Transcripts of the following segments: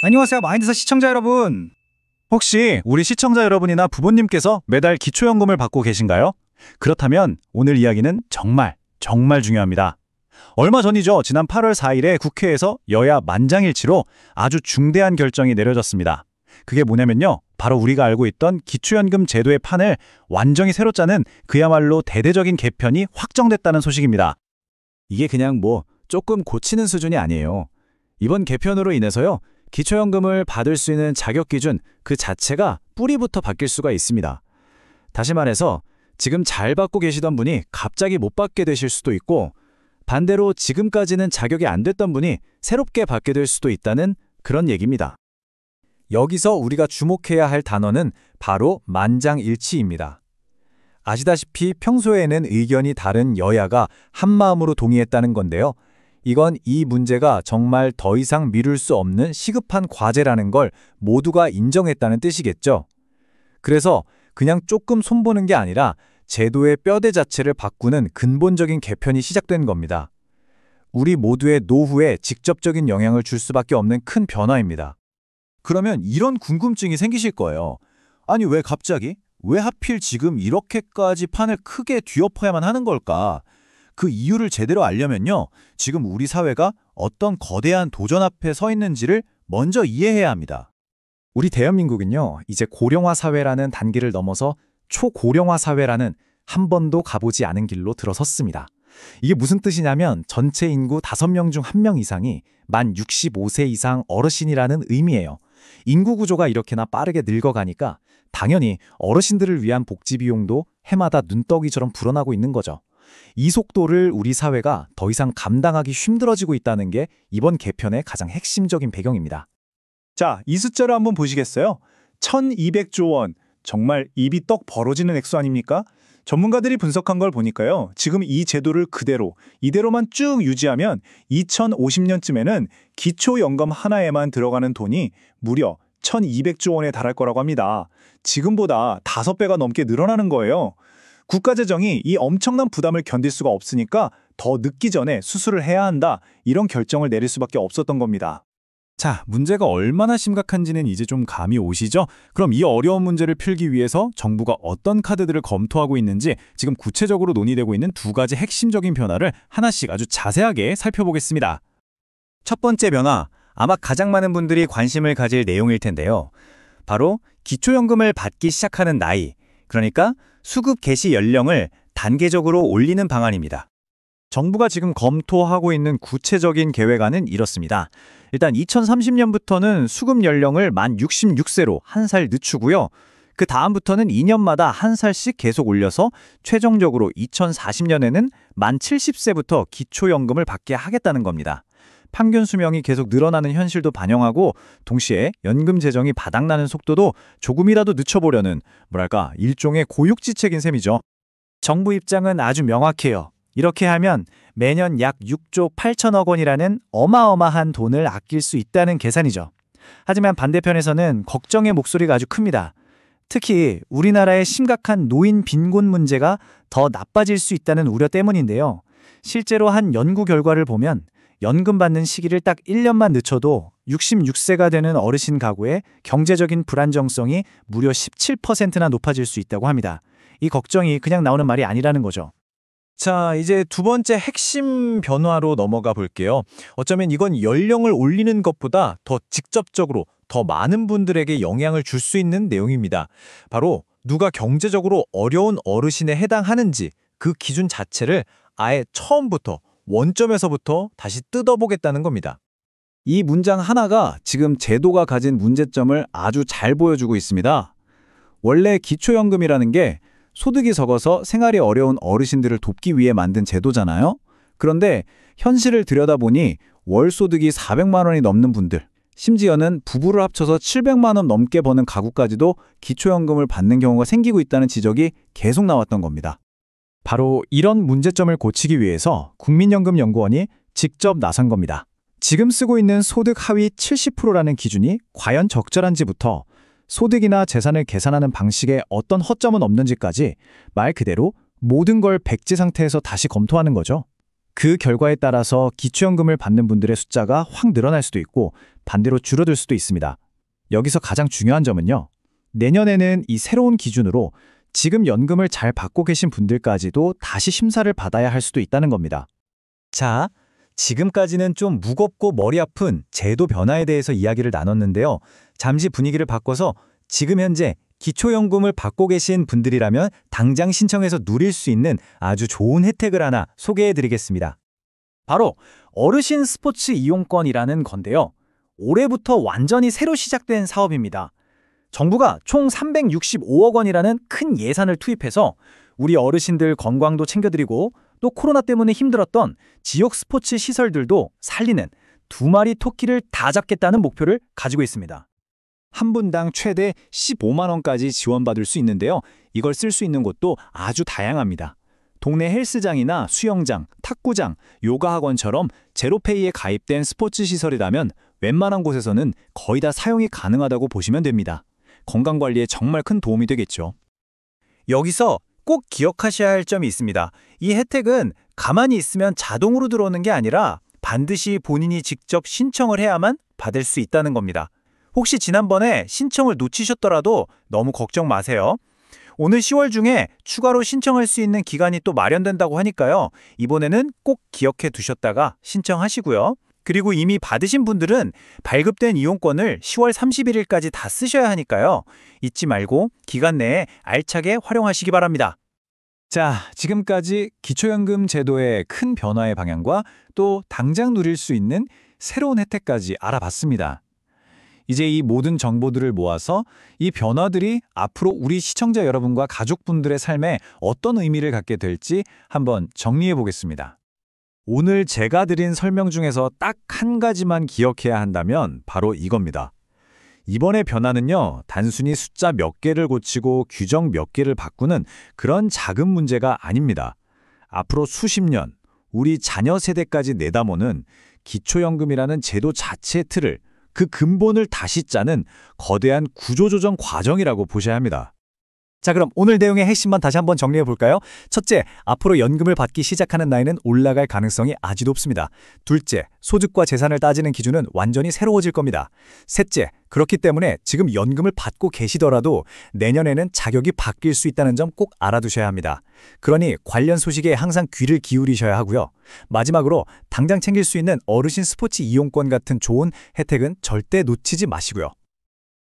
안녕하세요, 마인드사 시청자 여러분. 혹시 우리 시청자 여러분이나 부모님께서 매달 기초연금을 받고 계신가요? 그렇다면 오늘 이야기는 정말 중요합니다. 얼마 전이죠. 지난 8월 4일에 국회에서 여야 만장일치로 아주 중대한 결정이 내려졌습니다. 그게 뭐냐면요. 바로 우리가 알고 있던 기초연금 제도의 판을 완전히 새로 짜는 그야말로 대대적인 개편이 확정됐다는 소식입니다. 이게 그냥 조금 고치는 수준이 아니에요. 이번 개편으로 인해서요. 기초연금을 받을 수 있는 자격 기준 그 자체가 뿌리부터 바뀔 수가 있습니다. 다시 말해서 지금 잘 받고 계시던 분이 갑자기 못 받게 되실 수도 있고, 반대로 지금까지는 자격이 안 됐던 분이 새롭게 받게 될 수도 있다는 그런 얘기입니다. 여기서 우리가 주목해야 할 단어는 바로 만장일치입니다. 아시다시피 평소에는 의견이 다른 여야가 한마음으로 동의했다는 건데요. 이건 이 문제가 정말 더 이상 미룰 수 없는 시급한 과제라는 걸 모두가 인정했다는 뜻이겠죠. 그래서 그냥 조금 손보는 게 아니라 제도의 뼈대 자체를 바꾸는 근본적인 개편이 시작된 겁니다. 우리 모두의 노후에 직접적인 영향을 줄 수밖에 없는 큰 변화입니다. 그러면 이런 궁금증이 생기실 거예요. 아니, 왜 갑자기? 왜 하필 지금 이렇게까지 판을 크게 뒤엎어야만 하는 걸까? 그 이유를 제대로 알려면요. 지금 우리 사회가 어떤 거대한 도전 앞에 서 있는지를 먼저 이해해야 합니다. 우리 대한민국은요. 이제 고령화 사회라는 단계를 넘어서 초고령화 사회라는 한 번도 가보지 않은 길로 들어섰습니다. 이게 무슨 뜻이냐면 전체 인구 5명 중 1명 이상이 만 65세 이상 어르신이라는 의미예요. 인구 구조가 이렇게나 빠르게 늙어가니까 당연히 어르신들을 위한 복지 비용도 해마다 눈덩이처럼 불어나고 있는 거죠. 이 속도를 우리 사회가 더 이상 감당하기 힘들어지고 있다는 게 이번 개편의 가장 핵심적인 배경입니다. 자, 이 숫자를 한번 보시겠어요? 1200조 원. 정말 입이 떡 벌어지는 액수 아닙니까? 전문가들이 분석한 걸 보니까요. 지금 이 제도를 이대로만 쭉 유지하면 2050년쯤에는 기초연금 하나에만 들어가는 돈이 무려 1200조 원에 달할 거라고 합니다. 지금보다 5배가 넘게 늘어나는 거예요. 국가재정이 이 엄청난 부담을 견딜 수가 없으니까 더 늦기 전에 수술을 해야 한다, 이런 결정을 내릴 수밖에 없었던 겁니다. 자, 문제가 얼마나 심각한지는 이제 좀 감이 오시죠? 그럼 이 어려운 문제를 풀기 위해서 정부가 어떤 카드들을 검토하고 있는지 지금 구체적으로 논의되고 있는 2가지 핵심적인 변화를 하나씩 아주 자세하게 살펴보겠습니다. 첫 번째 변화, 아마 가장 많은 분들이 관심을 가질 내용일 텐데요. 바로 기초연금을 받기 시작하는 나이, 그러니까 수급 개시 연령을 단계적으로 올리는 방안입니다. 정부가 지금 검토하고 있는 구체적인 계획안은 이렇습니다. 일단 2030년부터는 수급 연령을 만 66세로 한 살 늦추고요. 그 다음부터는 2년마다 한 살씩 계속 올려서 최종적으로 2040년에는 만 70세부터 기초연금을 받게 하겠다는 겁니다. 평균 수명이 계속 늘어나는 현실도 반영하고 동시에 연금 재정이 바닥나는 속도도 조금이라도 늦춰보려는 일종의 고육지책인 셈이죠. 정부 입장은 아주 명확해요. 이렇게 하면 매년 약 6조 8천억 원이라는 어마어마한 돈을 아낄 수 있다는 계산이죠. 하지만 반대편에서는 걱정의 목소리가 아주 큽니다. 특히 우리나라의 심각한 노인 빈곤 문제가 더 나빠질 수 있다는 우려 때문인데요. 실제로 한 연구 결과를 보면 연금 받는 시기를 딱 1년만 늦춰도 66세가 되는 어르신 가구의 경제적인 불안정성이 무려 17%나 높아질 수 있다고 합니다. 이 걱정이 그냥 나오는 말이 아니라는 거죠. 자, 이제 2번째 핵심 변화로 넘어가 볼게요. 어쩌면 이건 연령을 올리는 것보다 더 직접적으로 더 많은 분들에게 영향을 줄 수 있는 내용입니다. 바로 누가 경제적으로 어려운 어르신에 해당하는지 그 기준 자체를 아예 처음부터 원점에서부터 다시 뜯어보겠다는 겁니다. 이 문장 하나가 지금 제도가 가진 문제점을 아주 잘 보여주고 있습니다. 원래 기초연금이라는 게 소득이 적어서 생활이 어려운 어르신들을 돕기 위해 만든 제도잖아요. 그런데 현실을 들여다보니 월 소득이 400만 원이 넘는 분들, 심지어는 부부를 합쳐서 700만 원 넘게 버는 가구까지도 기초연금을 받는 경우가 생기고 있다는 지적이 계속 나왔던 겁니다. 바로 이런 문제점을 고치기 위해서 국민연금연구원이 직접 나선 겁니다. 지금 쓰고 있는 소득 하위 70%라는 기준이 과연 적절한지부터 소득이나 재산을 계산하는 방식에 어떤 허점은 없는지까지 말 그대로 모든 걸 백지 상태에서 다시 검토하는 거죠. 그 결과에 따라서 기초연금을 받는 분들의 숫자가 확 늘어날 수도 있고 반대로 줄어들 수도 있습니다. 여기서 가장 중요한 점은요. 내년에는 이 새로운 기준으로 지금 연금을 잘 받고 계신 분들까지도 다시 심사를 받아야 할 수도 있다는 겁니다. 자, 지금까지는 좀 무겁고 머리 아픈 제도 변화에 대해서 이야기를 나눴는데요. 잠시 분위기를 바꿔서 지금 현재 기초연금을 받고 계신 분들이라면 당장 신청해서 누릴 수 있는 아주 좋은 혜택을 하나 소개해드리겠습니다. 바로 어르신 스포츠 이용권이라는 건데요. 올해부터 완전히 새로 시작된 사업입니다. 정부가 총 365억 원이라는 큰 예산을 투입해서 우리 어르신들 건강도 챙겨드리고 또 코로나 때문에 힘들었던 지역 스포츠 시설들도 살리는 두 마리 토끼를 다 잡겠다는 목표를 가지고 있습니다. 한 분당 최대 15만 원까지 지원받을 수 있는데요. 이걸 쓸 수 있는 곳도 아주 다양합니다. 동네 헬스장이나 수영장, 탁구장, 요가 학원처럼 제로페이에 가입된 스포츠 시설이라면 웬만한 곳에서는 거의 다 사용이 가능하다고 보시면 됩니다. 건강관리에 정말 큰 도움이 되겠죠. 여기서 꼭 기억하셔야 할 점이 있습니다. 이 혜택은 가만히 있으면 자동으로 들어오는 게 아니라 반드시 본인이 직접 신청을 해야만 받을 수 있다는 겁니다. 혹시 지난번에 신청을 놓치셨더라도 너무 걱정 마세요. 오늘 10월 중에 추가로 신청할 수 있는 기간이 또 마련된다고 하니까요. 이번에는 꼭 기억해 두셨다가 신청하시고요. 그리고 이미 받으신 분들은 발급된 이용권을 10월 31일까지 다 쓰셔야 하니까요. 잊지 말고 기간 내에 알차게 활용하시기 바랍니다. 자, 지금까지 기초연금 제도의 큰 변화의 방향과 또 당장 누릴 수 있는 새로운 혜택까지 알아봤습니다. 이제 이 모든 정보들을 모아서 이 변화들이 앞으로 우리 시청자 여러분과 가족분들의 삶에 어떤 의미를 갖게 될지 한번 정리해 보겠습니다. 오늘 제가 드린 설명 중에서 딱 한 가지만 기억해야 한다면 바로 이겁니다. 이번의 변화는요, 단순히 숫자 몇 개를 고치고 규정 몇 개를 바꾸는 그런 작은 문제가 아닙니다. 앞으로 수십 년, 우리 자녀 세대까지 내다보는 기초연금이라는 제도 자체의 틀을, 그 근본을 다시 짜는 거대한 구조조정 과정이라고 보셔야 합니다. 자, 그럼 오늘 내용의 핵심만 다시 한번 정리해 볼까요? 첫째, 앞으로 연금을 받기 시작하는 나이는 올라갈 가능성이 아주 높습니다. 둘째, 소득과 재산을 따지는 기준은 완전히 새로워질 겁니다. 셋째, 그렇기 때문에 지금 연금을 받고 계시더라도 내년에는 자격이 바뀔 수 있다는 점 꼭 알아두셔야 합니다. 그러니 관련 소식에 항상 귀를 기울이셔야 하고요. 마지막으로 당장 챙길 수 있는 어르신 스포츠 이용권 같은 좋은 혜택은 절대 놓치지 마시고요.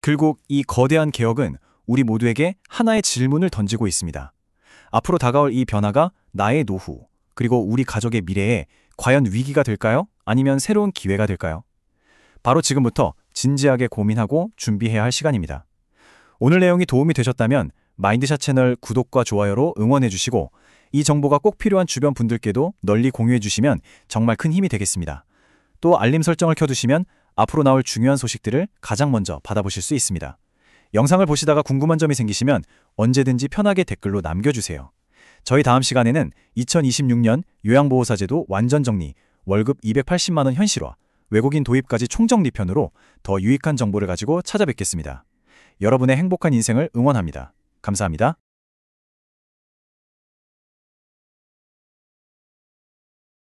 결국 이 거대한 개혁은 우리 모두에게 하나의 질문을 던지고 있습니다. 앞으로 다가올 이 변화가 나의 노후, 그리고 우리 가족의 미래에 과연 위기가 될까요? 아니면 새로운 기회가 될까요? 바로 지금부터 진지하게 고민하고 준비해야 할 시간입니다. 오늘 내용이 도움이 되셨다면 마인드샷 채널 구독과 좋아요로 응원해 주시고 이 정보가 꼭 필요한 주변 분들께도 널리 공유해 주시면 정말 큰 힘이 되겠습니다. 또 알림 설정을 켜두시면 앞으로 나올 중요한 소식들을 가장 먼저 받아보실 수 있습니다. 영상을 보시다가 궁금한 점이 생기시면 언제든지 편하게 댓글로 남겨주세요. 저희 다음 시간에는 2026년 요양보호사제도 완전 정리, 월급 280만 원 현실화, 외국인 도입까지 총정리편으로 더 유익한 정보를 가지고 찾아뵙겠습니다. 여러분의 행복한 인생을 응원합니다. 감사합니다.